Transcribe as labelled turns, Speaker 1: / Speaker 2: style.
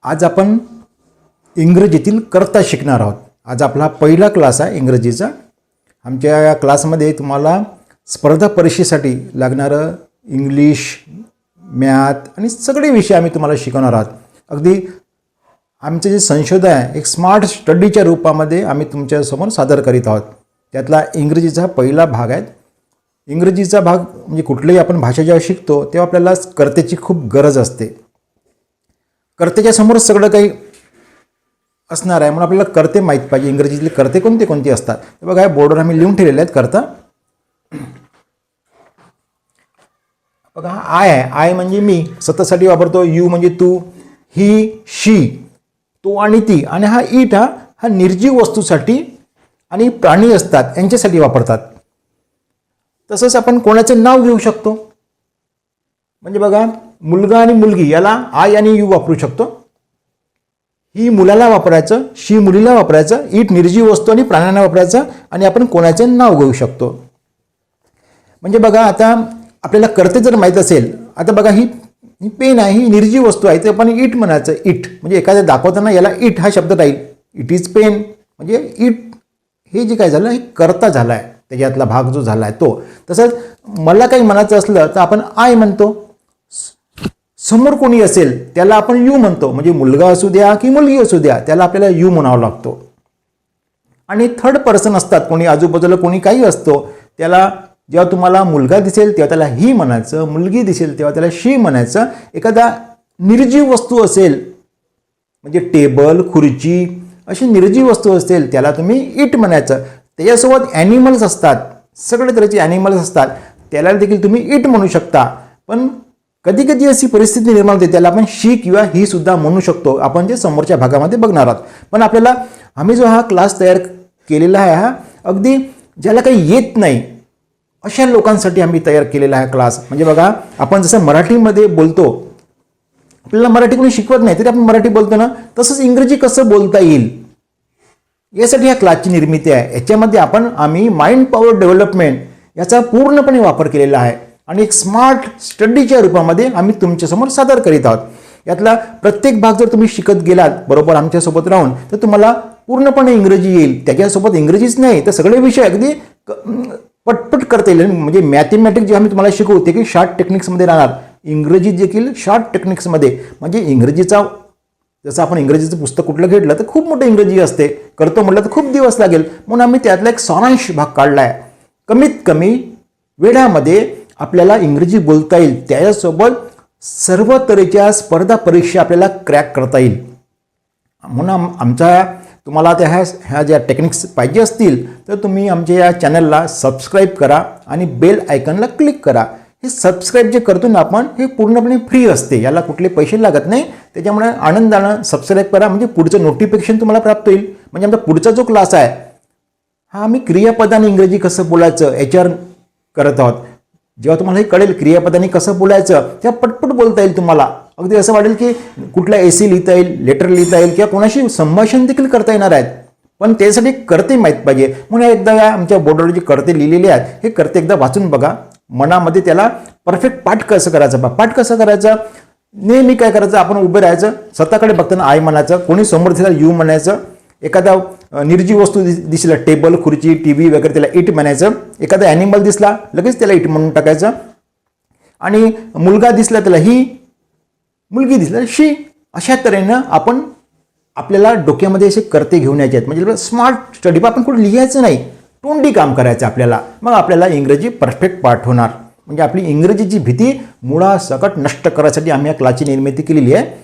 Speaker 1: आज आपण इंग्रजीतील कर्ता शिकणार आहोत। आज आपला पहिला क्लास आहे इंग्रजीचा। आमच्या या क्लासमध्ये तुम्हाला स्पर्धा परीक्षेसाठी लागणारं इंग्लिश, मॅथ आणि सगळे विषय आम्ही तुम्हाला शिकवणार आहोत। अगदी आमचे जे संशोधन आहे एक स्मार्ट स्टडीच्या रूपामध्ये आम्ही तुमच्यासमोर सादर करीत आहोत। त्यातला इंग्रजीचा पहिला भाग आहे। इंग्रजीचा भाग म्हणजे कुठलीही आपण भाषा जेव्हा शिकतो तेव्हा आपल्याला कर्त्याची खूप गरज असते। कर्त्याच्या समोर सगळं काही असणार आहे, म्हणून आपल्याला कर्ते माहीत पाहिजे। इंग्रजीतले कर्ते कोणते कोणते असतात ते बघा, बोर्डवर आम्ही लिहून ठेवलेले आहेत कर्ता। बघा, आय आहे, आय म्हणजे मी स्वतःसाठी वापरतो, यू म्हणजे तू, ही, शी, तो आणि ती, आणि हा इट हा निर्जीव वस्तूसाठी आणि प्राणी असतात यांच्यासाठी वापरतात। तसंच आपण कोणाचे नाव घेऊ शकतो, म्हणजे बघा मुलगा आणि मुलगी याला आय आणि यू वापरू शकतो। ही मुलाला वापरायचं, शी मुलीला वापरायचं, इट निर्जीव वस्तू आणि प्राण्यांना वापरायचं, आणि आपण कोणाचे नाव घेऊ शकतो। म्हणजे बघा आता आपल्याला कर्ते जर माहीत असेल, आता बघा ही पेन आहे, ही निर्जीव वस्तू आहे, तर आपण इट म्हणायचं। इट म्हणजे एखाद्या दाखवताना याला इट हा शब्द राहील, इट इज पेन म्हणजे इट हे जे काय झालं हे कर्ता झाला आहे, त्याच्यातला भाग जो झाला आहे तो। तसंच मला काही म्हणायचं असलं तर आपण आय म्हणतो, समोर कोणी असेल त्याला आपण यू म्हणतो, म्हणजे मुलगा असू द्या की मुलगी असू द्या त्याला आपल्याला यू म्हणावं लागतो। आणि थर्ड पर्सन असतात, कोणी आजूबाजूला कोणी काही असतो, त्याला जेव्हा तुम्हाला मुलगा दिसेल तेव्हा त्याला ही म्हणायचं, मुलगी दिसेल तेव्हा त्याला शी म्हणायचं। एखादा निर्जीव वस्तू असेल म्हणजे टेबल, खुर्ची अशी निर्जीव वस्तू असेल त्याला तुम्ही इट म्हणायचं। त्याच्यासोबत ॲनिमल्स असतात, सगळे तऱ्हेचे ॲनिमल्स असतात, त्याला देखील तुम्ही इट म्हणू शकता। पण कधी कधी अशी परिस्थिती निर्माण होते त्याला आपण शी किंवा ही सुद्धा म्हणू शकतो, आपण जे समोरच्या भागामध्ये बघणार आहोत। पण आपल्याला आम्ही जो हा क्लास तयार केलेला आहे हा अगदी ज्याला काही येत नाही अशा लोकांसाठी आम्ही तयार केलेला आहे क्लास। म्हणजे बघा आपण जसं मराठीमध्ये बोलतो, आपल्याला मराठी कोणी शिकवत नाही तरी आपण मराठी बोलतो ना, तसंच इंग्रजी कसं बोलता येईल यासाठी या क्लासची निर्मिती आहे। याच्यामध्ये आम्ही माइंड पॉवर डेव्हलपमेंट याचा पूर्णपणे वापर केलेला आहे आणि एक स्मार्ट स्टडीच्या रूपामध्ये आम्ही तुमच्यासमोर सादर करीत आहोत। यातला प्रत्येक भाग जर तुम्ही शिकत गेलात बरोबर आमच्यासोबत राहून तर तुम्हाला पूर्णपणे इंग्रजी येईल। त्याच्यासोबत इंग्रजीच नाही तर सगळे विषय अगदी पटपट करता येईल। म्हणजे मॅथमॅटिक्स जे आम्ही तुम्हाला शिकवू ते की शॉर्ट टेक्निक्समध्ये राहणार, इंग्रजी देखील शॉर्ट टेक्निक्समध्ये। म्हणजे इंग्रजीचा जसं आपण इंग्रजीचं पुस्तक कुठलं घेतलं तर खूप मोठं इंग्रजी असते, करतो म्हटलं तर खूप दिवस लागेल, म्हणून आम्ही त्यातला एक सारांश भाग काढला आहे। कमीत कमी वेळामध्ये आपल्याला इंग्रजी बोलता येईल, त्याच्यासोबत सर्व तऱ्हेच्या स्पर्धा परीक्षा आपल्याला क्रॅक करता येईल। म्हणून तुम्हाला ह्या ज्या टेक्निक्स पाहिजे असतील तर तुम्ही आमच्या या चॅनलला सबस्क्राईब करा आणि बेल आयकॉनला क्लिक करा। हे सबस्क्राईब जे करतो ना आपण हे पूर्णपणे फ्री असते, याला कुठले पैसे लागत नाही, त्याच्यामुळे आनंदानं सबस्क्राईब करा, म्हणजे पुढचं नोटिफिकेशन तुम्हाला प्राप्त होईल। म्हणजे आमचा पुढचा जो क्लास आहे हा आम्ही क्रियापदाने इंग्रजी कसं बोलायचं याच्यावर करत आहोत। जेव्हा तुम्हाला हे कळेल क्रियापदाने कसं बोलायचं तेव्हा पटपट बोलता येईल तुम्हाला। अगदी असं वाटेल की कुठला एसी लिहिता येईल, लेटर लिहिता येईल किंवा कोणाशी संभाषण देखील करता येणार आहेत। पण त्यासाठी कर्ते माहीत पाहिजे, म्हणून एकदा या आमच्या बोर्डवर जे कर्ते लिहिलेले आहेत हे कर्ते एकदा वाचून बघा, मनामध्ये त्याला परफेक्ट पाठ कसं करायचं पाठ कसं करायचं। नेहमी काय करायचं, आपण उभं राहायचं, स्वतःकडे बघताना आय म्हणायचं, कोणी समोर दिसला यू म्हणायचं, एखादा निर्जीव वस्तू दिसला टेबल, खुर्ची, टीव्ही वगैरे त्याला इट म्हणायचं, एखादा ॲनिमल दिसला लगेच त्याला इट म्हणून टाकायचं, आणि मुलगा दिसला त्याला ही, मुलगी दिसला शी। अशा तऱ्हेनं आपल्याला डोक्यामध्ये असे कर्ते घेऊन यायचे आहेत। म्हणजे स्मार्ट स्टडी आपण कुठे लिहायचं नाही, तोंडी काम करायचं आपल्याला, मग आपल्याला इंग्रजी परफेक्ट पाठ होणार। म्हणजे आपली इंग्रजीची भीती मुळासकट नष्ट करायसाठी आम्ही या क्लासची निर्मिती केलेली आहे।